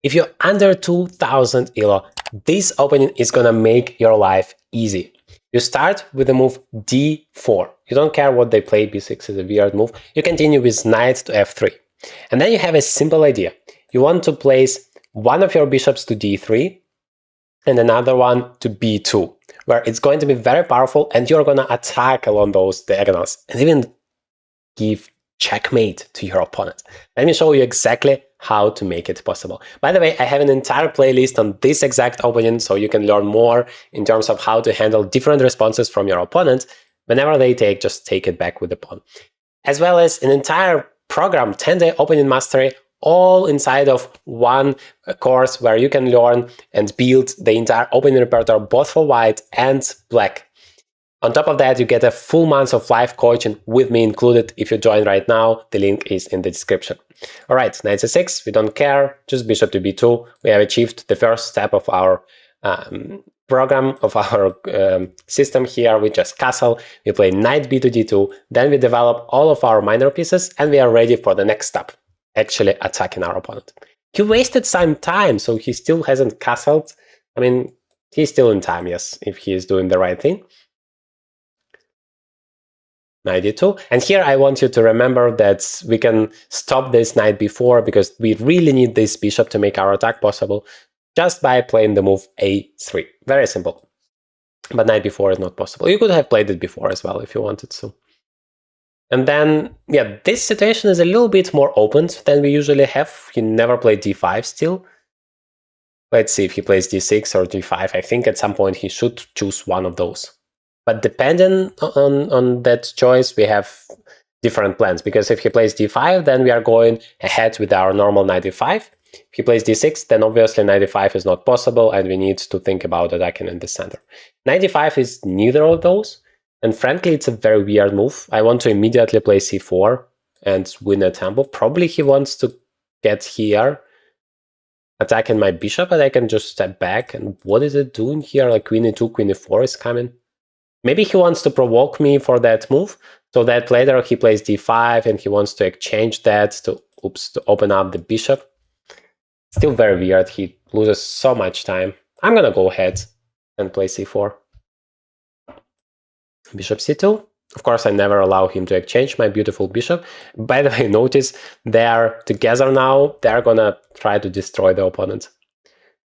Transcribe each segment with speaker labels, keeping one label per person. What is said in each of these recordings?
Speaker 1: If you're under 2000 ELO, this opening is gonna make your life easy. You start with the move d4. You don't care what they play, b6 is a weird move. You continue with knight to f3. And then you have a simple idea. You want to place one of your bishops to d3 and another one to b2, where it's going to be very powerful and you're gonna attack along those diagonals and even give checkmate to your opponent. Let me show you exactly how to make it possible. By the way, I have an entire playlist on this exact opening, so you can learn more in terms of how to handle different responses from your opponent. Whenever they take, just take it back with the pawn. As well as an entire program, 10-day opening mastery, all inside of one course where you can learn and build the entire opening repertoire, both for white and black. On top of that, you get a full month of live coaching with me included. If you join right now, the link is in the description. All right, knight c6, we don't care, just bishop to b2. We have achieved the first step of our program, of our system here. We just castle, we play knight b to d2, then we develop all of our minor pieces, and we are ready for the next step, actually attacking our opponent. He wasted some time, so he still hasn't castled. I mean, he's still in time, yes, if he is doing the right thing. Knight d2, and here I want you to remember that we can stop this knight b4 because we really need this bishop to make our attack possible just by playing the move a3. Very simple. But knight b4 is not possible. You could have played it before as well if you wanted to. And then, yeah, this situation is a little bit more open than we usually have. He never played d5 still. Let's see if he plays d6 or d5. I think at some point he should choose one of those. But depending on that choice, we have different plans. Because if he plays d5, then we are going ahead with our normal knight d5. If he plays d6, then obviously knight d5 is not possible, and we need to think about attacking in the center. Knight d5 is neither of those, and frankly, it's a very weird move. I want to immediately play c4 and win a tempo. Probably he wants to get here, attacking my bishop, but I can just step back. And what is it doing here? Like queen e2, queen e4 is coming. Maybe he wants to provoke me for that move, so that later he plays d5 and he wants to exchange that to open up the bishop. Still very weird. He loses so much time. I'm gonna go ahead and play c4. Bishop c2. Of course, I never allow him to exchange my beautiful bishop. By the way, notice they are together now. They're gonna try to destroy the opponent.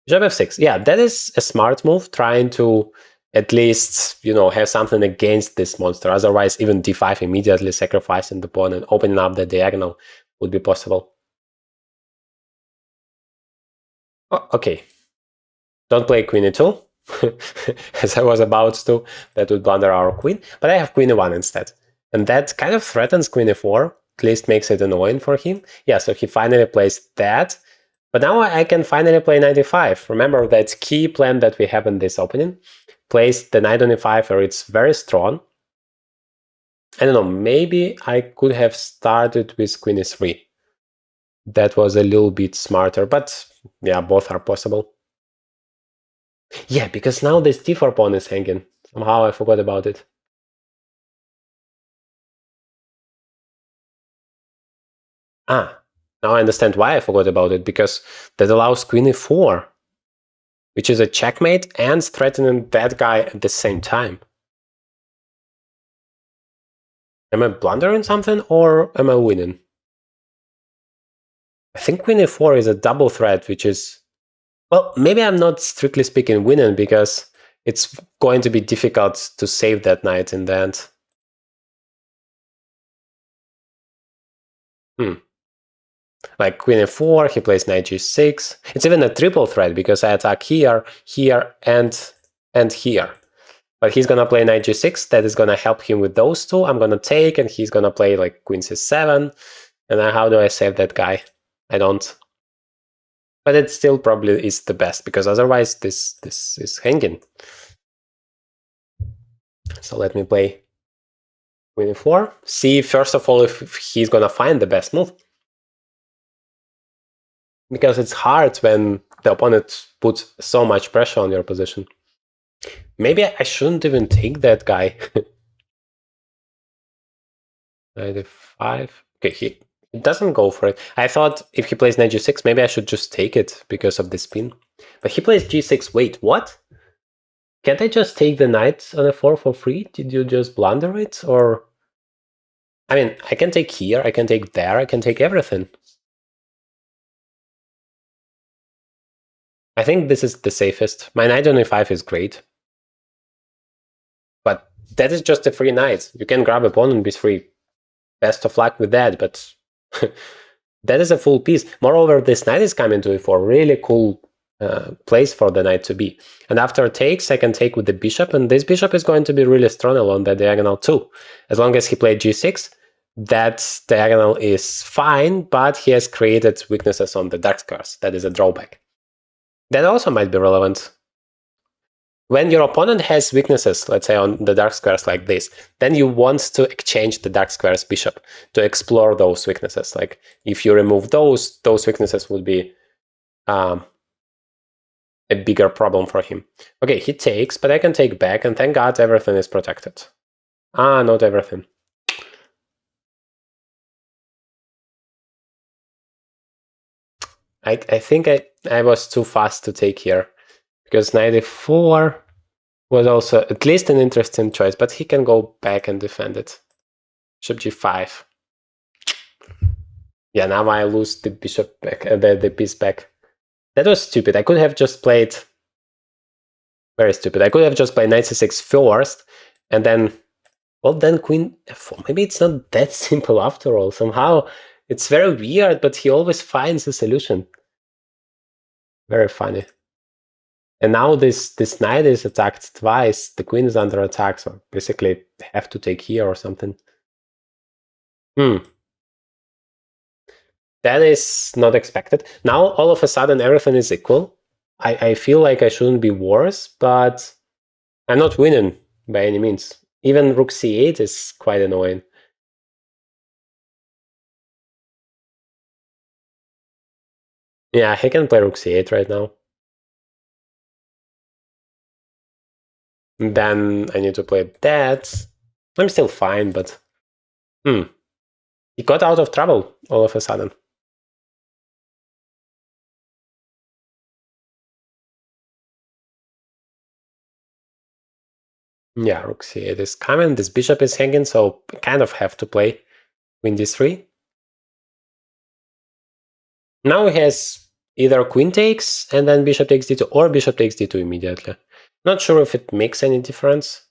Speaker 1: Bishop f6. Yeah, that is a smart move, trying to at least, you know, have something against this monster. Otherwise, even d5 immediately sacrificing the pawn and opening up the diagonal would be possible. Oh, okay. Don't play queen e2, as I was about to. That would blunder our queen. But I have queen e1 instead. And that kind of threatens queen e4, at least makes it annoying for him. Yeah, so he finally plays that. But now I can finally play knight e5. Remember that key plan that we have in this opening. Place the knight on e5 where it's very strong. I don't know, maybe I could have started with queen e3. That was a little bit smarter, but yeah, both are possible. Yeah, because now this d4 pawn is hanging. Somehow I forgot about it. Ah, now I understand why I forgot about it, because that allows queen e4, which is a checkmate and threatening that guy at the same time. Am I blundering something, or am I winning? I think queen e4 is a double threat, which is... Well, maybe I'm not strictly speaking winning, because it's going to be difficult to save that knight in the end. Like queen e4, he plays knight g6. It's even a triple threat, because I attack here, here, and here. But he's gonna play knight g6, that is gonna help him with those two. I'm gonna take, and he's gonna play like queen c7. And then how do I save that guy? I don't. But it still probably is the best, because otherwise this is hanging. So let me play queen e4. See, first of all, if he's gonna find the best move. Because it's hard when the opponent puts so much pressure on your position. Maybe I shouldn't even take that guy. Knight f5. Okay, It doesn't go for it. I thought if he plays knight g6, maybe I should just take it because of the spin. But he plays g6. Wait, what? Can't I just take the knight on a4 for free? Did you just blunder it? Or... I mean, I can take here, I can take there, I can take everything. I think this is the safest. My knight on e5 is great. But that is just a free knight. You can grab a pawn on b3. Best of luck with that, but that is a full piece. Moreover, this knight is coming to e4. Really cool place for the knight to be. And after takes, I can take with the bishop, and this bishop is going to be really strong along that diagonal too. As long as he played g6, that diagonal is fine, but he has created weaknesses on the dark squares. That is a drawback. That also might be relevant. When your opponent has weaknesses, let's say on the dark squares like this, then you want to exchange the dark squares bishop to explore those weaknesses. Like if you remove those weaknesses would be a bigger problem for him. Okay, he takes, but I can take back, and thank God everything is protected. Ah, not everything. I think I was too fast to take here, because knight e4 was also at least an interesting choice, but he can go back and defend it. Bishop g5. Yeah, now I lose the bishop back, the piece back. That was stupid. I could have just played... Very stupid. I could have just played knight c6 first, and then... Well, then queen f4. Maybe it's not that simple after all. Somehow it's very weird, but he always finds a solution. Very funny. And now this knight is attacked twice. The queen is under attack, so basically have to take here or something. That is not expected. Now all of a sudden everything is equal. I feel like I shouldn't be worse, but I'm not winning by any means. Even rook c8 is quite annoying. Yeah, he can play rook c8 right now. And then I need to play that. I'm still fine, but... He got out of trouble all of a sudden. Yeah, rook c8 is coming. This bishop is hanging, so I kind of have to play queen d3. Now he has either queen takes and then bishop takes d2, or bishop takes d2 immediately. Not sure if it makes any difference,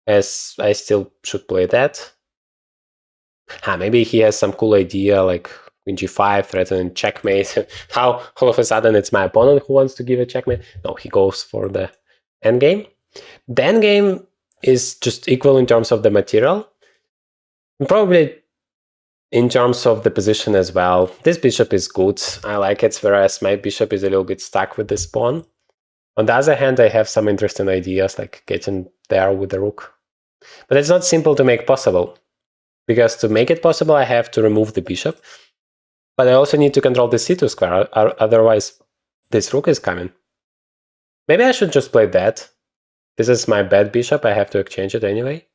Speaker 1: as I still should play that. Maybe he has some cool idea like queen g5 threatening checkmate. How all of a sudden it's my opponent who wants to give a checkmate? No, he goes for the endgame. The endgame is just equal in terms of the material, and probably in terms of the position as well. This bishop is good, I like it, whereas my bishop is a little bit stuck with this pawn. On the other hand, I have some interesting ideas, like getting there with the rook. But it's not simple to make possible, because to make it possible, I have to remove the bishop. But I also need to control the c2 square, otherwise this rook is coming. Maybe I should just play that. This is my bad bishop, I have to exchange it anyway.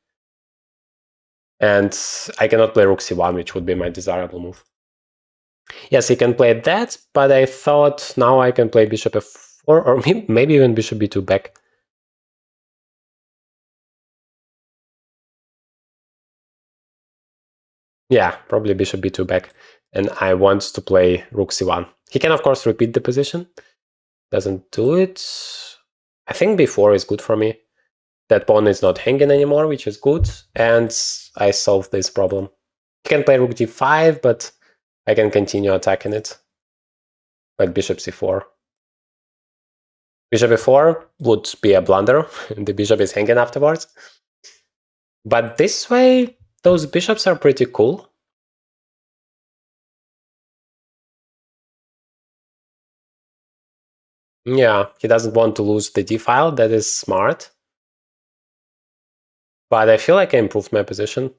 Speaker 1: And I cannot play rook c1, which would be my desirable move. Yes, he can play that, but I thought now I can play bishop f4, or maybe even bishop b2 back. Yeah, probably bishop b2 back. And I want to play rook c1. He can, of course, repeat the position. Doesn't do it. I think b4 is good for me. That pawn is not hanging anymore, which is good. And I solved this problem. He can play rook d5, but I can continue attacking it. Like bishop c4. Bishop e4 would be a blunder. The bishop is hanging afterwards. But this way, those bishops are pretty cool. Yeah, he doesn't want to lose the d-file. That is smart. But I feel like I improved my position.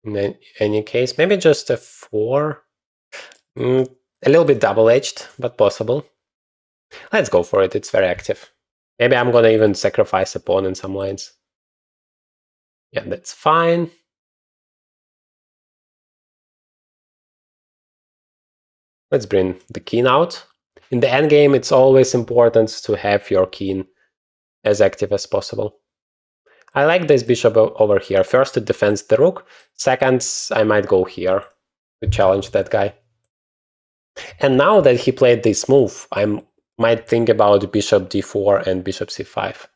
Speaker 1: In any case, maybe just a 4. A little bit double-edged, but possible. Let's go for it. It's very active. Maybe I'm gonna even sacrifice a pawn in some lines. Yeah, that's fine. Let's bring the king out. In the endgame, it's always important to have your king as active as possible. I like this bishop over here. First, it defends the rook. Second, I might go here to challenge that guy. And now that he played this move, I might think about bishop d4 and bishop c5.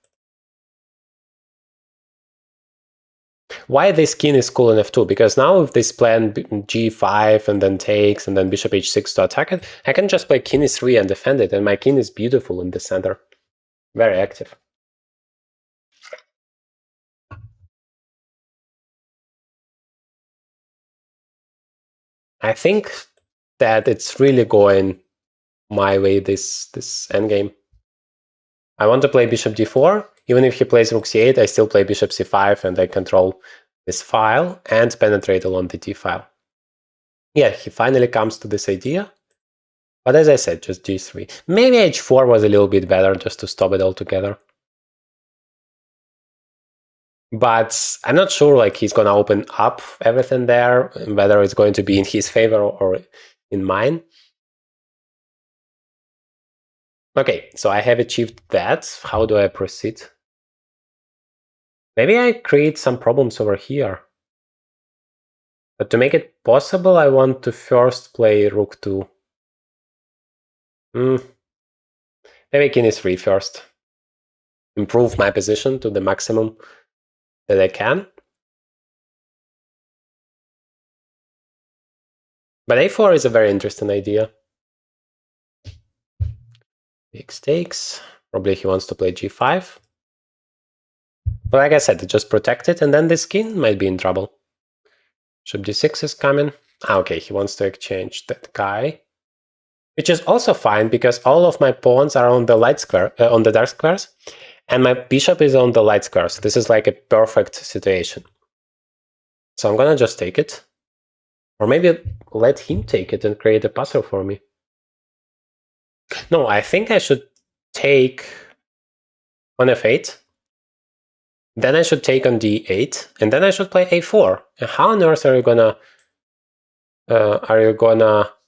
Speaker 1: Why this king is cool in f2? Because now if this plan g5 and then takes and then bishop h6 to attack it, I can just play king e3 and defend it, and my king is beautiful in the center. Very active. I think that it's really going my way, this endgame. I want to play bishop d4. Even if he plays rook c8, I still play bishop c5 and I control this file and penetrate along the d file. Yeah, he finally comes to this idea. But as I said, just g3. Maybe h4 was a little bit better just to stop it altogether. But I'm not sure like he's gonna open up everything there, whether it's going to be in his favor or in mine. Okay, so I have achieved that. How do I proceed? Maybe I create some problems over here. But to make it possible, I want to first play rook 2. Maybe king e3 first. Improve my position to the maximum that I can. But a4 is a very interesting idea. X takes. Probably he wants to play g5. But like I said, just protect it, and then this king might be in trouble. Bishop d6 is coming. Okay, he wants to exchange that guy. Which is also fine, because all of my pawns are on the light square, on the dark squares, and my bishop is on the light squares. So this is like a perfect situation. So I'm gonna just take it. Or maybe let him take it and create a puzzle for me. No, I think I should take on f8. Then I should take on d8, and then I should play a4. And how on earth are you gonna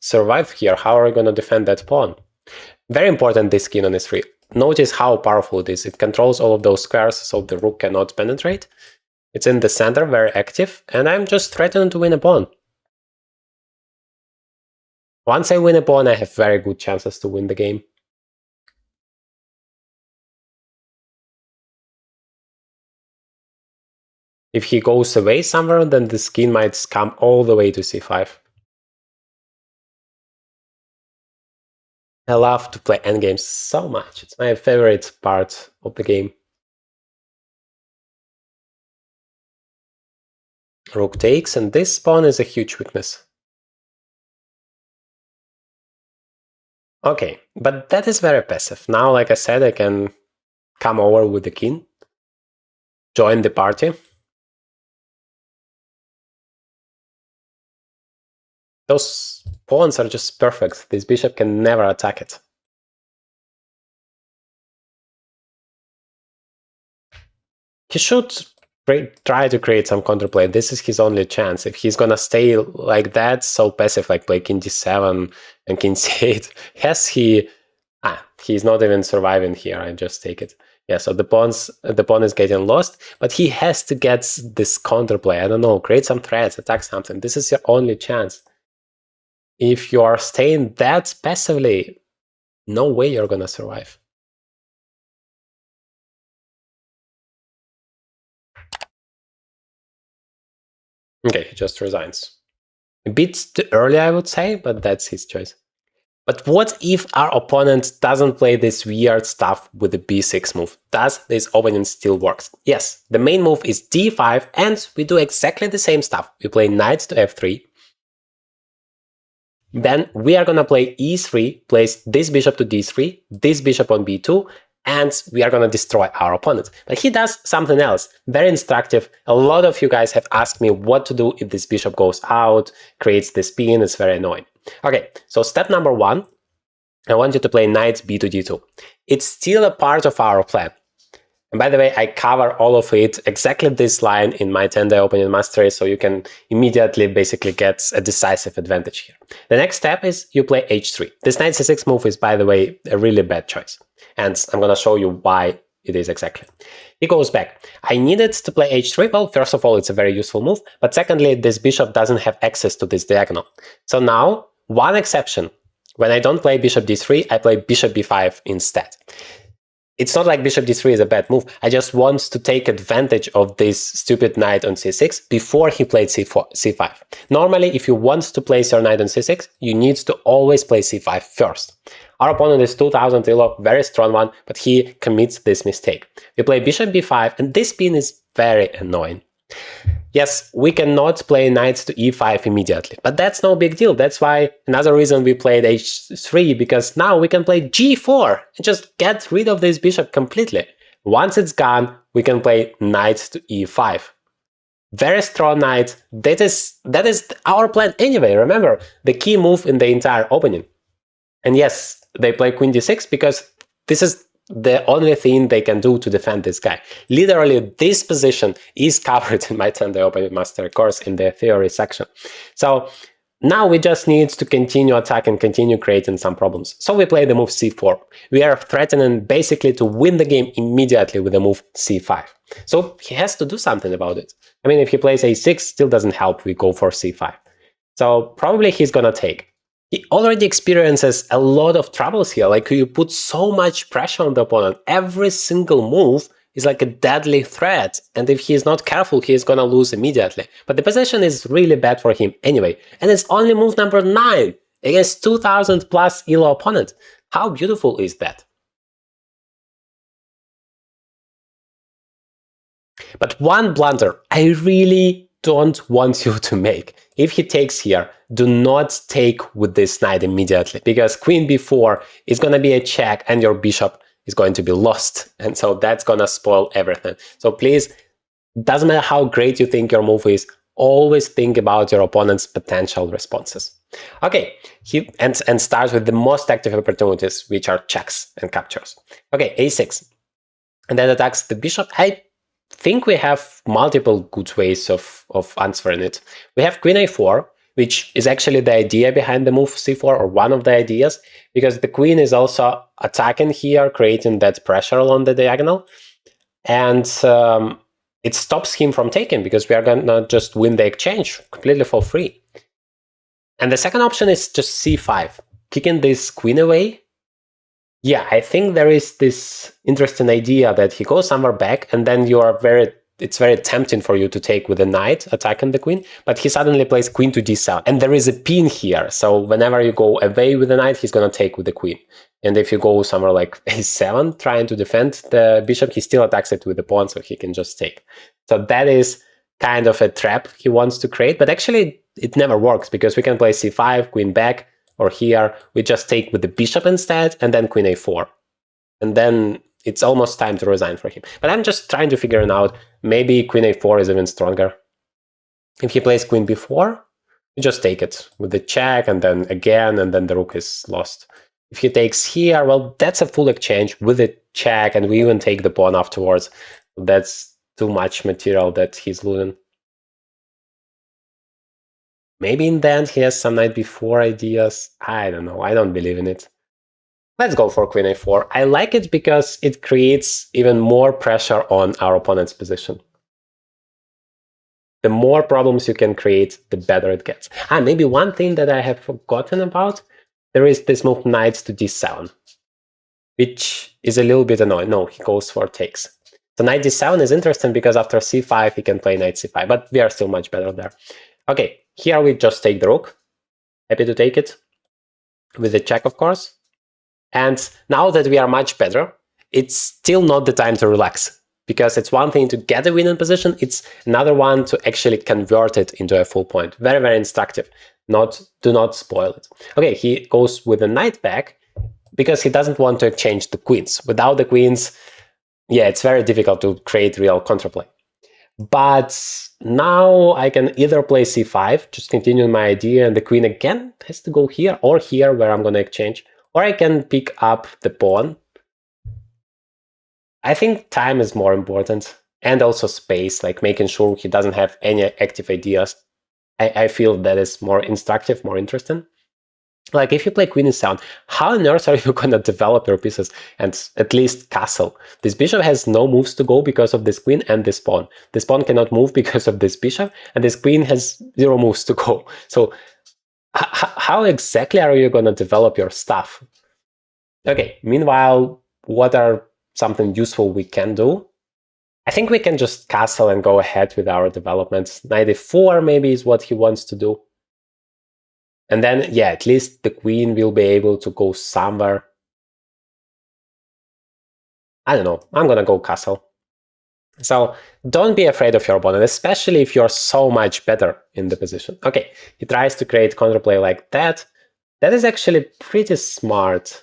Speaker 1: survive here? How are you gonna defend that pawn? Very important, this king on e3. Notice how powerful it is. It controls all of those squares, so the rook cannot penetrate. It's in the center, very active, and I'm just threatening to win a pawn. Once I win a pawn, I have very good chances to win the game. If he goes away somewhere, then this king might come all the way to c5. I love to play endgames so much. It's my favorite part of the game. Rook takes, and this pawn is a huge weakness. Okay, but that is very passive. Now, like I said, I can come over with the king, join the party. Those pawns are just perfect. This bishop can never attack it. He should try to create some counterplay. This is his only chance. If he's gonna stay like that, so passive, like play king d7 and king c8, he's not even surviving here. I just take it. Yeah, so the pawn is getting lost, but he has to get this counterplay. I don't know, create some threats, attack something. This is your only chance. If you are staying that passively, no way you're gonna survive. Okay, he just resigns. A bit too early, I would say, but that's his choice. But what if our opponent doesn't play this weird stuff with the b6 move? Does this opening still works? Yes, the main move is d5, and we do exactly the same stuff. We play knight to f3. Then we are gonna play e3, place this bishop to d3, this bishop on b2, and we are gonna destroy our opponent. But he does something else, very instructive. A lot of you guys have asked me what to do if this bishop goes out, creates this pin, it's very annoying. Okay, so step number 1, I want you to play knight b to d2. It's still a part of our plan. And by the way, I cover all of it, exactly this line in my 10-day opening mastery, so you can immediately basically get a decisive advantage here. The next step is you play h3. This knight c6 move is, by the way, a really bad choice. And I'm going to show you why it is exactly. He goes back. I needed to play h3. Well, first of all, it's a very useful move. But secondly, this bishop doesn't have access to this diagonal. So now, one exception. When I don't play bishop d3, I play bishop b5 instead. It's not like bishop d3 is a bad move. I just want to take advantage of this stupid knight on c6 before he played c5. Normally, if you want to place your knight on c6, you need to always play c5 first. Our opponent is 2000 ELO, very strong one, but he commits this mistake. We play bishop b5, and this pin is very annoying. Yes, we cannot play knight to e5 immediately, but that's no big deal. That's why another reason we played h3, because now we can play g4 and just get rid of this bishop completely. Once it's gone, we can play knight to e5. Very strong knight. That is our plan anyway. Remember, the key move in the entire opening. And yes, they play queen d6 because this is the only thing they can do to defend this guy. Literally, this position is covered in my 10-day opening master course in the theory section. So now we just need to continue attacking, continue creating some problems. So we play the move c4. We are threatening basically to win the game immediately with the move c5. So he has to do something about it. I mean, if he plays a6, still doesn't help. We go for c5. So probably he's gonna take. He already experiences a lot of troubles here, like you put so much pressure on the opponent. Every single move is like a deadly threat, and if he is not careful, he is gonna lose immediately. But the position is really bad for him anyway, and it's only move number 9 against 2000 plus ELO opponent. How beautiful is that? But one blunder I really don't want you to make. If he takes here, do not take with this knight immediately, because queen b4 is going to be a check and your bishop is going to be lost. And so that's going to spoil everything. So please, doesn't matter how great you think your move is, always think about your opponent's potential responses. Okay, and start with the most active opportunities, which are checks and captures. Okay, a6. And then attacks the bishop. I think we have multiple good ways of answering it. We have queen a4, which is actually the idea behind the move c4, or one of the ideas, because the queen is also attacking here, creating that pressure along the diagonal, and it stops him from taking, because we are gonna just win the exchange completely for free. And the second option is just c5, kicking this queen away. Yeah, I think there is this interesting idea that he goes somewhere back, and then it's very tempting for you to take with the knight attacking the queen, but he suddenly plays queen to d7, and there is a pin here, so whenever you go away with the knight, he's gonna take with the queen. And if you go somewhere like a7, trying to defend the bishop, he still attacks it with the pawn, so he can just take. So that is kind of a trap he wants to create, but actually it never works, because we can play c5, queen back, or here we just take with the bishop instead, and then queen a4. And then it's almost time to resign for him. But I'm just trying to figure it out. Maybe queen a4 is even stronger. If he plays queen b4, you just take it with the check, and then again, and then the rook is lost. If he takes here, well, that's a full exchange with the check, and we even take the pawn afterwards. That's too much material that he's losing. Maybe in the end he has some knight b4 ideas. I don't know. I don't believe in it. Let's go for queen a4. I like it because it creates even more pressure on our opponent's position. The more problems you can create, the better it gets. Maybe one thing that I have forgotten about, there is this move knight to d7, which is a little bit annoying. No, he goes for takes. So knight d7 is interesting because after c5 he can play knight c5, but we are still much better there. Okay, here we just take the rook. Happy to take it with the check, of course. And now that we are much better, it's still not the time to relax, because it's one thing to get a winning position, it's another one to actually convert it into a full point. Very, very instructive. Do not spoil it. Okay, he goes with the knight back because he doesn't want to exchange the queens. Without the queens, yeah, it's very difficult to create real counterplay. But now I can either play c5, just continue my idea, and the queen again has to go here, or here where I'm going to exchange, or I can pick up the pawn. I think time is more important, and also space, like making sure he doesn't have any active ideas. I feel that is more instructive, more interesting. Like if you play queen e7, how on earth are you gonna develop your pieces and at least castle? This bishop has no moves to go because of this queen and this pawn. This pawn cannot move because of this bishop, and this queen has 0 moves to go. So how exactly are you gonna develop your stuff? Okay, meanwhile, what are something useful we can do? I think we can just castle and go ahead with our developments. Knight e4 maybe is what he wants to do. And then, yeah, at least the queen will be able to go somewhere. I don't know, I'm gonna go castle. So don't be afraid of your opponent, especially if you're so much better in the position. Okay, he tries to create counterplay like that. That is actually pretty smart.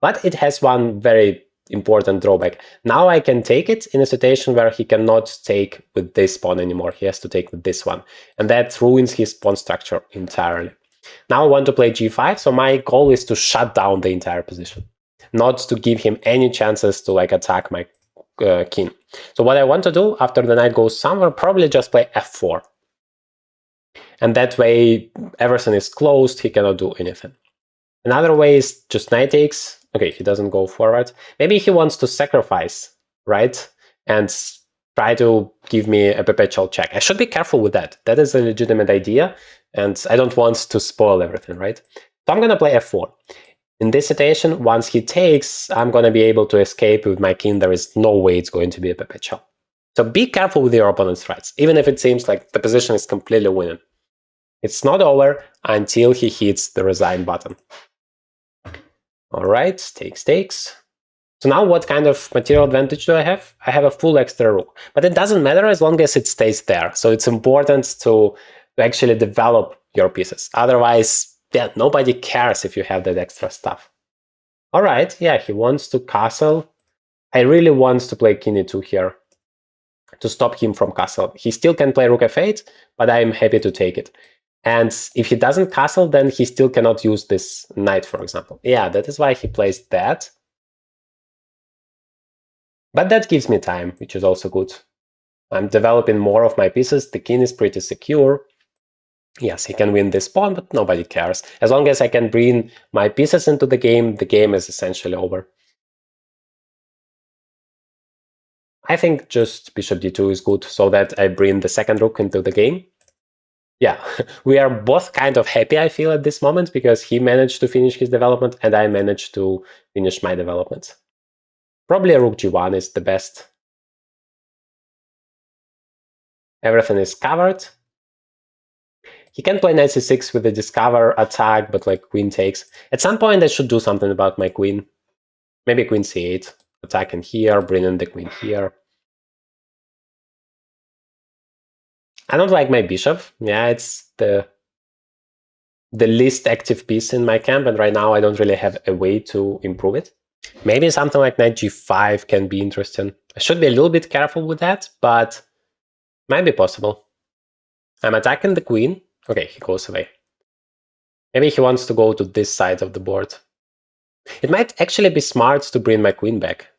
Speaker 1: But it has one very important drawback. Now I can take it in a situation where he cannot take with this pawn anymore. He has to take with this one. And that ruins his pawn structure entirely. Now I want to play g5, so my goal is to shut down the entire position, not to give him any chances to like attack my king. So what I want to do after the knight goes somewhere, probably just play f4. And that way everything is closed, he cannot do anything. Another way is just knight takes. Okay, he doesn't go forward. Maybe he wants to sacrifice, right? And try to give me a perpetual check. I should be careful with that. That is a legitimate idea, and I don't want to spoil everything, right? So I'm going to play f4. In this situation, once he takes, I'm going to be able to escape with my king. There is no way it's going to be a perpetual. So be careful with your opponent's threats, even if it seems like the position is completely winning. It's not over until he hits the resign button. All right, takes. So now what kind of material advantage do I have? I have a full extra rook, but it doesn't matter as long as it stays there. So it's important to actually develop your pieces. Otherwise, yeah, nobody cares if you have that extra stuff. All right, yeah, he wants to castle. I really want to play king e2 here to stop him from castle. He still can play rook f8, but I'm happy to take it. And if he doesn't castle, then he still cannot use this knight, for example. Yeah, that is why he plays that. But that gives me time, which is also good. I'm developing more of my pieces. The king is pretty secure. Yes, he can win this pawn, but nobody cares. As long as I can bring my pieces into the game is essentially over. I think just bishop d2 is good, so that I bring the second rook into the game. Yeah, we are both kind of happy, I feel, at this moment, because he managed to finish his development and I managed to finish my development. Probably a rook g1 is the best. Everything is covered. He can play knight c6 with the discover attack, but like queen takes. At some point I should do something about my queen. Maybe queen c8, attacking here, bringing the queen here. I don't like my bishop. Yeah, it's the least active piece in my camp, and right now I don't really have a way to improve it. Maybe something like knight g5 can be interesting. I should be a little bit careful with that, but might be possible. I'm attacking the queen. Okay, he goes away. Maybe he wants to go to this side of the board. It might actually be smart to bring my queen back,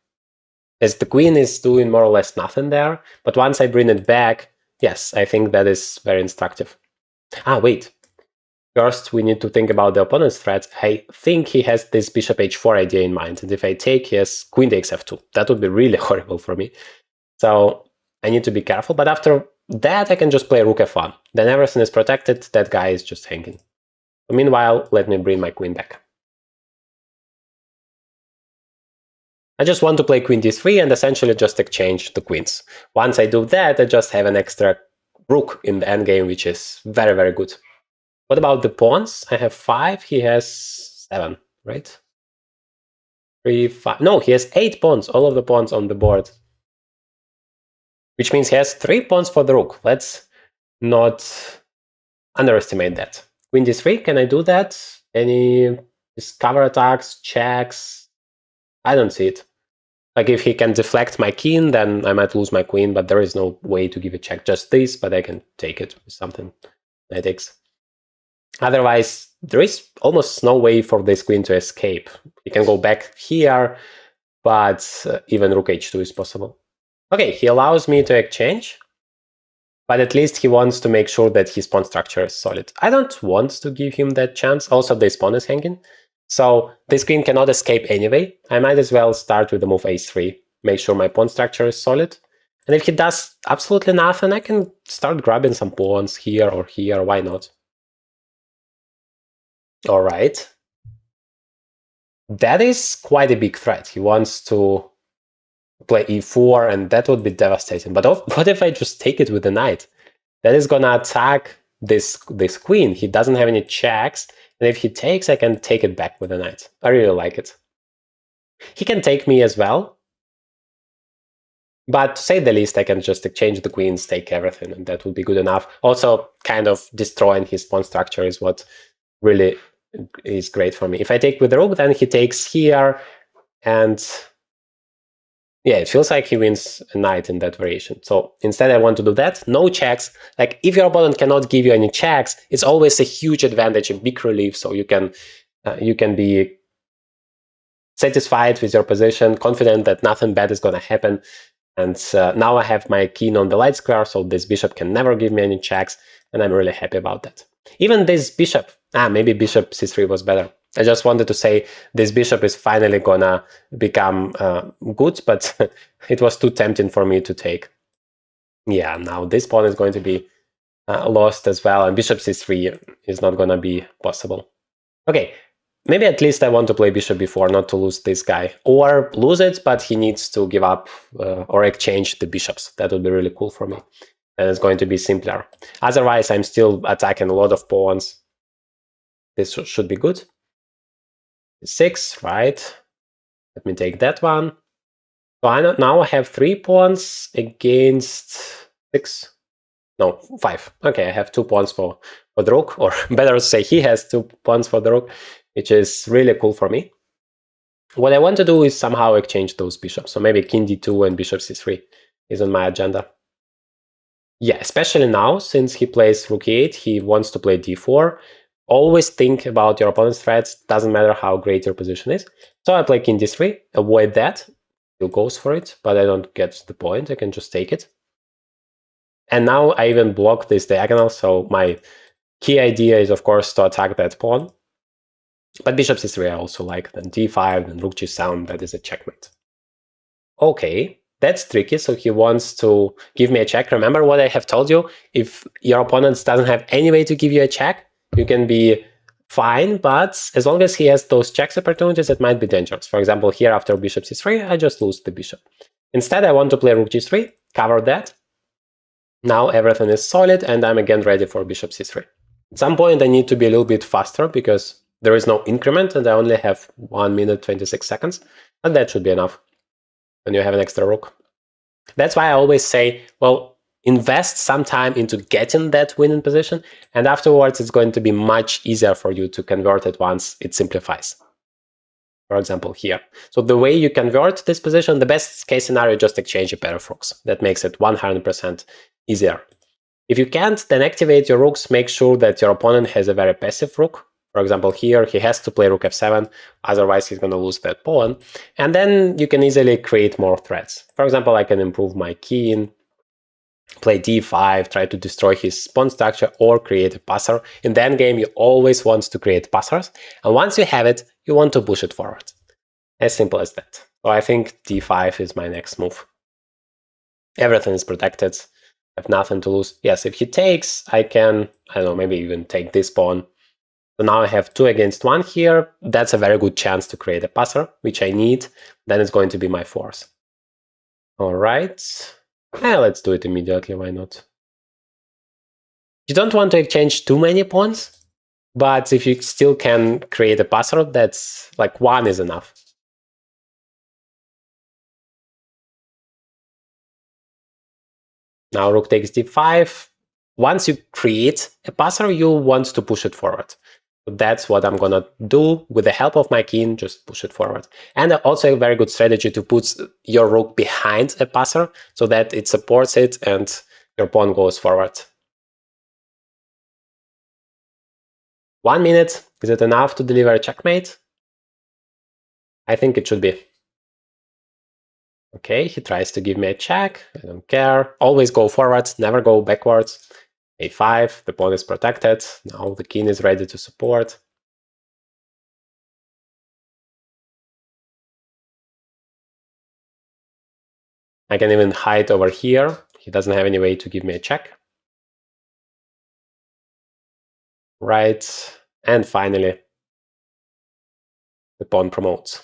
Speaker 1: as the queen is doing more or less nothing there, but once I bring it back, yes, I think that is very instructive. Ah, wait. First, we need to think about the opponent's threat. I think he has this bishop h4 idea in mind, and if I take, he has queen takes f2. That would be really horrible for me. So I need to be careful, but after that I can just play rook f1. Then everything is protected, that guy is just hanging. So meanwhile, let me bring my queen back. I just want to play queen d3 and essentially just exchange the queens. Once I do that, I just have an extra rook in the endgame, which is very, very good. What about the pawns? I have 5, he has 7, right? 3, 5. No, he has 8 pawns, all of the pawns on the board. Which means he has 3 pawns for the rook. Let's not underestimate that. Queen d3, can I do that? Any discover attacks, checks? I don't see it. Like if he can deflect my king, then I might lose my queen, but there is no way to give a check. Just this, but I can take it with something. Knight takes. Otherwise, there is almost no way for this queen to escape. He can go back here. but even rook h2 is possible. Okay, he allows me to exchange, but at least he wants to make sure that his pawn structure is solid. I don't want to give him that chance. Also, this pawn is hanging, so this queen cannot escape anyway. I might as well start with the move a3, make sure my pawn structure is solid. And if he does absolutely nothing, I can start grabbing some pawns here or here, why not? All right. That is quite a big threat. He wants to play e4, and that would be devastating. But what if I just take it with the knight? That is gonna attack this queen. He doesn't have any checks, and if he takes, I can take it back with the knight. I really like it. He can take me as well, but to say the least, I can just exchange the queens, take everything, and that would be good enough. Also, kind of destroying his pawn structure is what really is great for me. If I take with the rook, then he takes here, and yeah, it feels like he wins a knight in that variation. So instead I want to do that, no checks. Like if your opponent cannot give you any checks, it's always a huge advantage, a big relief. So you can be satisfied with your position, confident that nothing bad is going to happen. And now I have my king on the light square, so this bishop can never give me any checks, and I'm really happy about that. Even this bishop, maybe bishop c3 was better. I just wanted to say this bishop is finally gonna become good, but it was too tempting for me to take. Yeah, now this pawn is going to be lost as well, and bishop c3 is not gonna be possible. Okay, maybe at least I want to play bishop b4, not to lose this guy. Or lose it, but he needs to give up or exchange the bishops. That would be really cool for me. And it's going to be simpler. Otherwise, I'm still attacking a lot of pawns. This should be good. 6, right? Let me take that one. So now I have 3 pawns against 6. No, 5. Okay, I have 2 pawns for the rook, or better to say he has 2 pawns for the rook, which is really cool for me. What I want to do is somehow exchange those bishops. So maybe king d2 and bishop c3 is on my agenda. Yeah, especially now, since he plays rook e8, he wants to play d4. Always think about your opponent's threats, doesn't matter how great your position is. So I play king d3, avoid that. He goes for it, but I don't get the point, I can just take it. And now I even block this diagonal, so my key idea is, of course, to attack that pawn. But bishop c3 I also like, then d5, then rook g7, that is a checkmate. Okay, that's tricky, so he wants to give me a check. Remember what I have told you? If your opponent doesn't have any way to give you a check, you can be fine, but as long as he has those checks opportunities, it might be dangerous. For example, here after bishop c3, I just lose the bishop. Instead, I want to play rook g3, cover that. Now everything is solid, and I'm again ready for bishop c3. At some point, I need to be a little bit faster, because there is no increment, and I only have 1 minute 26 seconds, and that should be enough when you have an extra rook. That's why I always say, well, invest some time into getting that winning position, and afterwards it's going to be much easier for you to convert it once it simplifies. For example, here. So the way you convert this position, the best case scenario, just exchange a pair of rooks. That makes it 100% easier. If you can't, then activate your rooks, make sure that your opponent has a very passive rook. For example, here he has to play rook f7, otherwise he's going to lose that pawn. And then you can easily create more threats. For example, I can improve my king, play d5, try to destroy his pawn structure, or create a passer. In the endgame, you always want to create passers. And once you have it, you want to push it forward. As simple as that. So I think d5 is my next move. Everything is protected. I have nothing to lose. Yes, if he takes, I can, I don't know, maybe even take this pawn. So now I have 2 against 1 here. That's a very good chance to create a passer, which I need. Then it's going to be my force. All right. Let's do it immediately. Why not? You don't want to exchange too many pawns, but if you still can create a passer, that's like 1 is enough. Now rook takes d5. Once you create a passer, you want to push it forward. So that's what I'm gonna do with the help of my king, just push it forward. And also a very good strategy to put your rook behind a passer so that it supports it and your pawn goes forward. 1 minute, is it enough to deliver a checkmate? I think it should be. Okay, he tries to give me a check. I don't care. Always go forwards, never go backwards. A5, the pawn is protected. Now the king is ready to support. I can even hide over here. He doesn't have any way to give me a check. Right, and finally, the pawn promotes.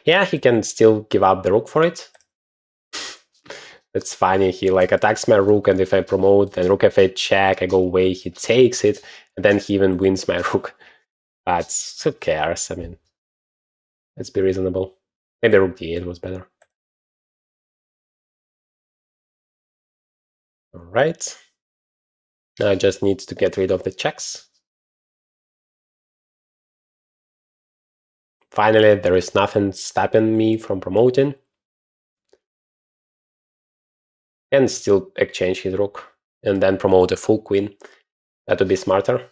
Speaker 1: Yeah, he can still give up the rook for it. It's funny, he like attacks my rook, and if I promote, then rook f8 check, I go away, he takes it, and then he even wins my rook. But who cares? I mean, let's be reasonable. Maybe rook d8 was better. All right. Now I just need to get rid of the checks. Finally, there is nothing stopping me from promoting. And still exchange his rook, and then promote a full queen. That would be smarter.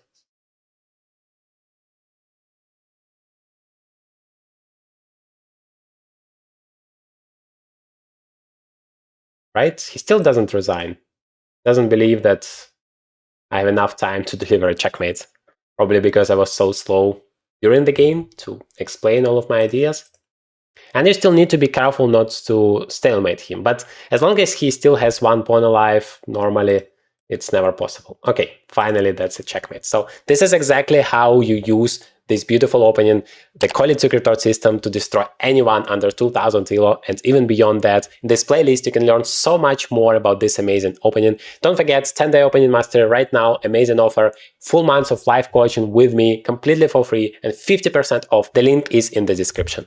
Speaker 1: Right? He still doesn't resign. Doesn't believe that I have enough time to deliver a checkmate. Probably because I was so slow during the game to explain all of my ideas. And you still need to be careful not to stalemate him. But as long as he still has one pawn alive, normally it's never possible. Okay, finally that's a checkmate. So this is exactly how you use this beautiful opening, the College Secret Card system, to destroy anyone under 2000 ELO, and even beyond that. In this playlist you can learn so much more about this amazing opening. Don't forget, 10-day opening master right now, amazing offer, full months of live coaching with me completely for free, and 50% off. The link is in the description.